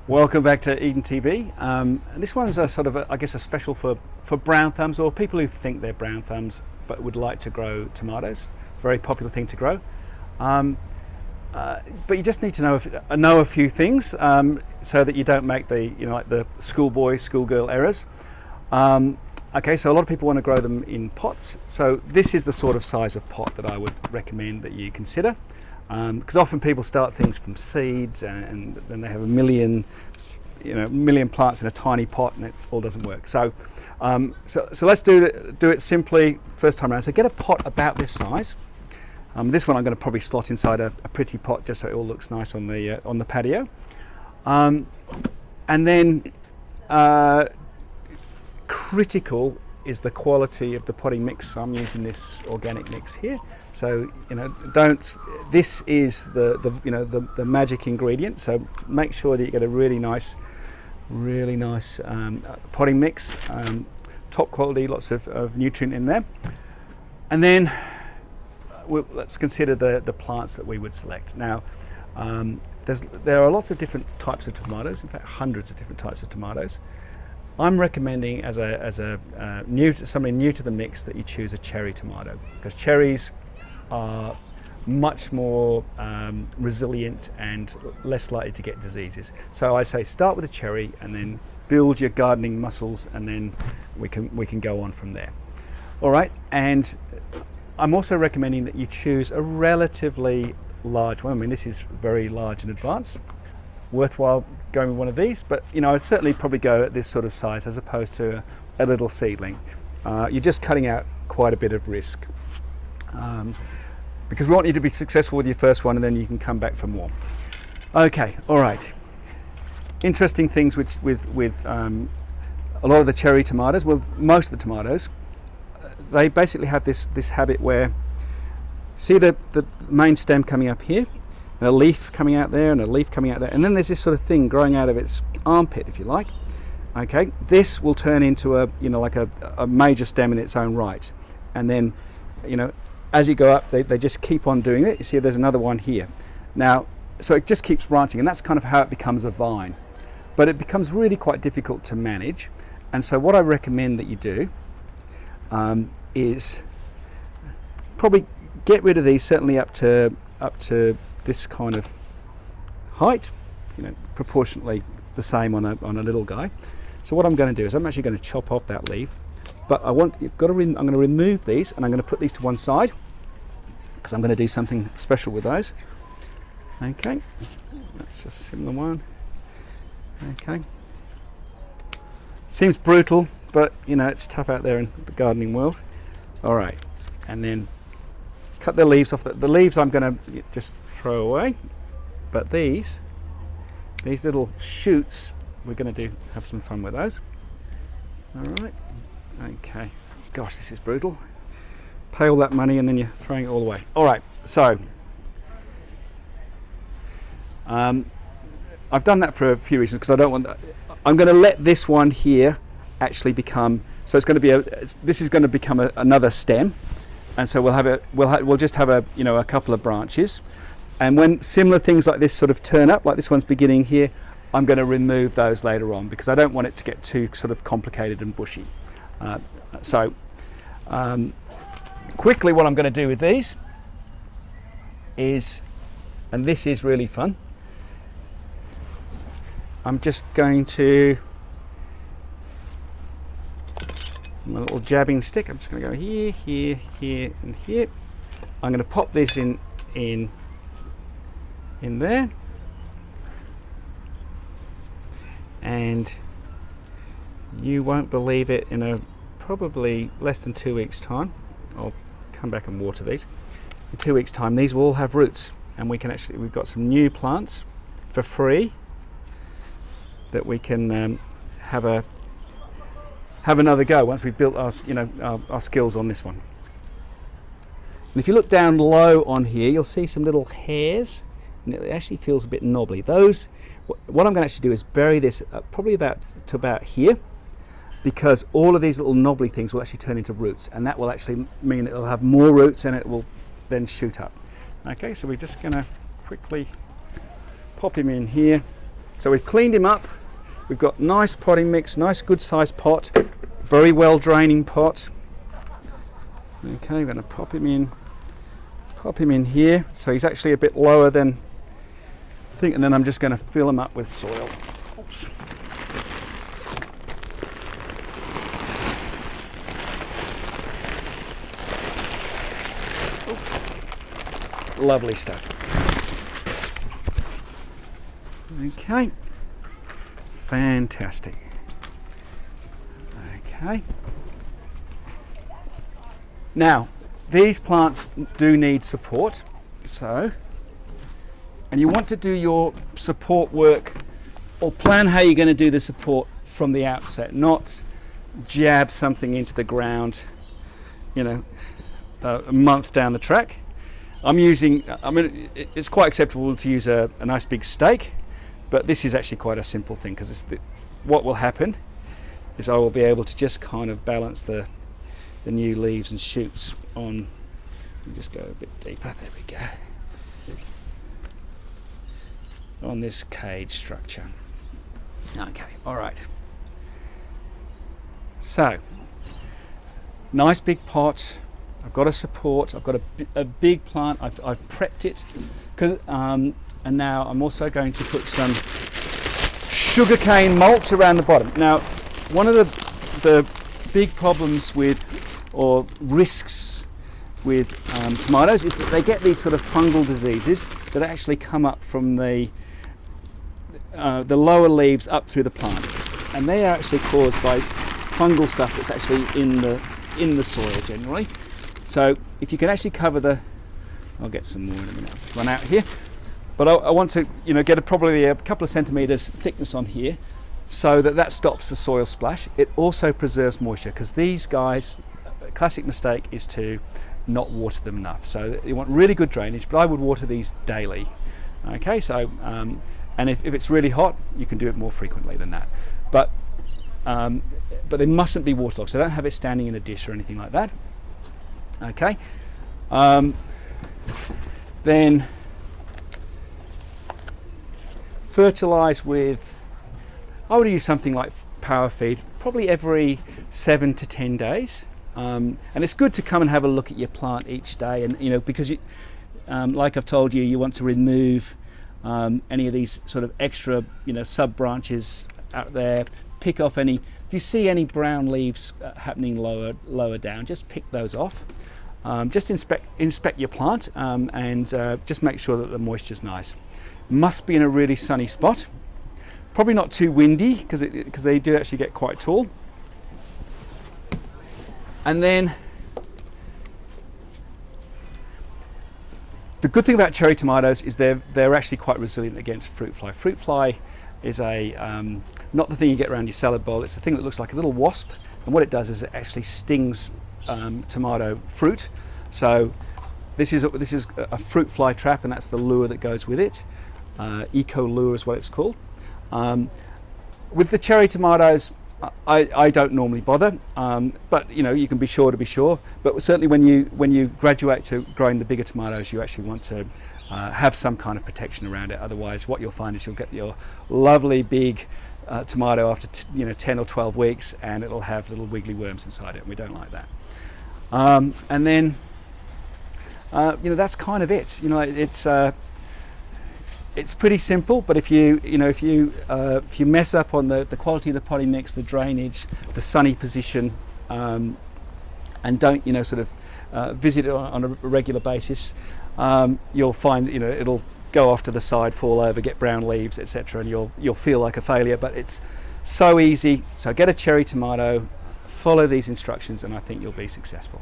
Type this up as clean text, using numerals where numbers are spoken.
Welcome back to Eden TV. This one's a sort of, I guess, a special for brown thumbs or people who think they're brown thumbs but would like to grow tomatoes. Very popular thing to grow. But you just need to know a few things so that you don't make the like the schoolboy, schoolgirl errors. Okay, so a lot of people want to grow them in pots. So this is the sort of size of pot that I would recommend that you consider. Because often people start things from seeds and then they have a million plants in a tiny pot and it all doesn't work. So let's do it simply first time around. So get a pot about this size. This one I'm going to probably slot inside a pretty pot just so it all looks nice on the patio. And then critical is the quality of the potting mix. I'm using this organic mix here. So this is the magic ingredient. So make sure that you get a really nice potting mix, top quality, lots of nutrient in there. And then let's consider the plants that we would select. Now, there are lots of different types of tomatoes. In fact, hundreds of different types of tomatoes. I'm recommending as somebody new to the mix that you choose a cherry tomato, because cherries are much more resilient and less likely to get diseases. So I say start with a cherry and then build your gardening muscles, and then we can go on from there. All right, and I'm also recommending that you choose a relatively large one. I mean, this is very large in advance. Worthwhile going with one of these, but I'd certainly probably go at this sort of size as opposed to a little seedling. You're just cutting out quite a bit of risk. Because we want you to be successful with your first one and then you can come back for more. Okay, all right. Interesting things with a lot of the cherry tomatoes, well, most of the tomatoes, they basically have this habit where, see the main stem coming up here, and a leaf coming out there and a leaf coming out there, and then there's this sort of thing growing out of its armpit, if you like. Okay, this will turn into a major stem in its own right, and then as you go up, they just keep on doing it. You see there's another one here. Now, so it just keeps branching, and that's kind of how it becomes a vine. But it becomes really quite difficult to manage. And so what I recommend that you do is probably get rid of these, certainly up to this kind of height, proportionately the same on a little guy. So what I'm going to do is I'm actually going to chop off that leaf. But I'm going to remove these, and I'm going to put these to one side because I'm going to do something special with those. Okay, that's a similar one. Okay, seems brutal, but it's tough out there in the gardening world. All right, and then cut the leaves off. The leaves I'm going to just throw away, but these little shoots, we're going to have some fun with those. All right. Okay, gosh, this is brutal. Pay all that money and then you're throwing it all away. All right, so I've done that for a few reasons, because I don't want that. I'm going to let this one here actually become, so it's going to be this is going to become another stem, and so we'll just have a couple of branches, and when similar things like this sort of turn up, like this one's beginning here, I'm going to remove those later on because I don't want it to get too sort of complicated and bushy. Quickly, what I'm going to do with these is, and this is really fun, I'm just going to, my little jabbing stick, I'm just going to go here, here, here, and here. I'm going to pop this in there, and you won't believe it, in probably less than 2 weeks time, I'll come back and water these. In 2 weeks time, these will all have roots, and we've got some new plants for free that we can have another go once we've built our skills on this one. And if you look down low on here, you'll see some little hairs, and it actually feels a bit knobbly. Those, what I'm going to actually do is bury this probably about here, because all of these little knobbly things will actually turn into roots, and that will actually mean it'll have more roots and it will then shoot up. Okay, so we're just going to quickly pop him in here, So we've cleaned him up. We've got nice potting mix, nice good sized pot, very well draining pot. Okay, we're going to pop him in here. So he's actually a bit lower than I think, and then I'm just going to fill him up with soil. Oops. Oops. Lovely stuff. Okay. Fantastic. Okay. Now, these plants do need support, and you want to do your support work or plan how you're going to do the support from the outset, not jab something into the ground, a month down the track. It's quite acceptable to use a nice big stake, but this is actually quite a simple thing, because what will happen is I will be able to just kind of balance the new leaves and shoots on. Let me just go a bit deeper. There we go. On this cage structure. Okay, all right. So, nice big pot. I've got a support. I've got a big plant. I've prepped it, and now I'm also going to put some sugarcane mulch around the bottom. Now, one of the big problems with, or risks with tomatoes, is that they get these sort of fungal diseases that actually come up from the lower leaves up through the plant, and they are actually caused by fungal stuff that's actually in the soil generally. So if you can actually cover I'll get some more in a minute, I'll run out here, but I want to get probably a couple of centimeters thickness on here, so that stops the soil splash. It also preserves moisture, because these guys, a classic mistake is to not water them enough. So you want really good drainage, but I would water these daily. Okay, so and if it's really hot, you can do it more frequently than that. But they mustn't be waterlogged, so don't have it standing in a dish or anything like that. Okay. Then fertilise with, I would use something like power feed, probably every 7 to 10 days. And it's good to come and have a look at your plant each day, and because like I've told you, you want to remove any of these sort of extra sub branches out there. Pick off any, if you see any brown leaves happening lower down, just pick those off. Just inspect your plant, and just make sure that the moisture's nice. Must be in a really sunny spot, probably not too windy, because they do actually get quite tall. And then the good thing about cherry tomatoes is they're actually quite resilient against fruit fly. Fruit fly is not the thing you get around your salad bowl. It's the thing that looks like a little wasp, and what it does is it actually stings tomato fruit. So this is a fruit fly trap, and that's the lure that goes with it. Eco lure is what it's called. With the cherry tomatoes, I don't normally bother, but you can be sure to be sure. But certainly when you graduate to growing the bigger tomatoes, you actually want to have some kind of protection around it. Otherwise, what you'll find is you'll get your lovely big tomato after 10 or 12 weeks, and it'll have little wiggly worms inside it, and we don't like that. And then that's kind of it. It's pretty simple, but if you mess up on the quality of the potting mix, the drainage, the sunny position, and don't visit it on a regular basis, you'll find it'll go off to the side, fall over, get brown leaves, etc., and you'll feel like a failure. But it's so easy. So get a cherry tomato, follow these instructions, and I think you'll be successful.